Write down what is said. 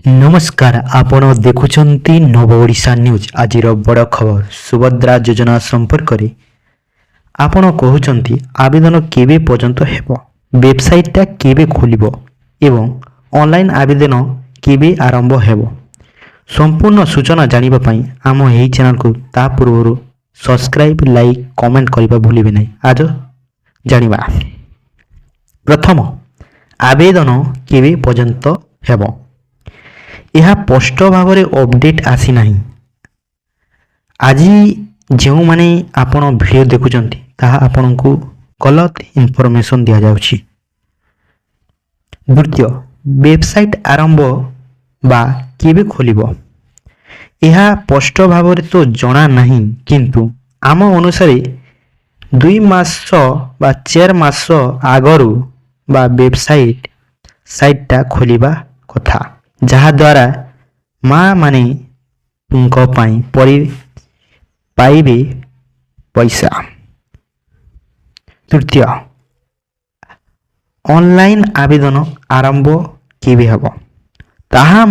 नमस्कार आपण देखुचंती नव ओडिशा न्यूज आज बड़ खबर सुभद्रा योजना संपर्क रे आपण कहउचंती आवेदन केबे पर्यंत हेबो वेबसाइटटा केबे खोलिबो एवं ऑनलाइन आवेदन केबे आरंभ हेबो संपूर्ण सूचना जानिबा पई आम एही चैनल को ता पूर्व सब्सक्राइब लाइक कमेंट करबा भूलिबे नै आज जानिबा प्रथम आवेदन केबे पर्यंत हेबो यह स्पष्ट भाव में अपडेट आसी नहीं आज जो माने आपण वीडियो देखुचंती ताहा आपण को गलत इनफॉरमेशन दिया जाउछि। द्वितीय वेबसाइट आरंभ बा केबे खोलिबो यह स्पष्ट भाव में तो जना नहीं किंतु आम अनुसार 2 मास बा 4 मास आगरू बा वेबसाइट साइटटा खोलिबा कथा जहा द्वारा माँ माने पाइबे पैसा। तृतीय ऑनलाइन आवेदन आरंभ केबे हबो ताहा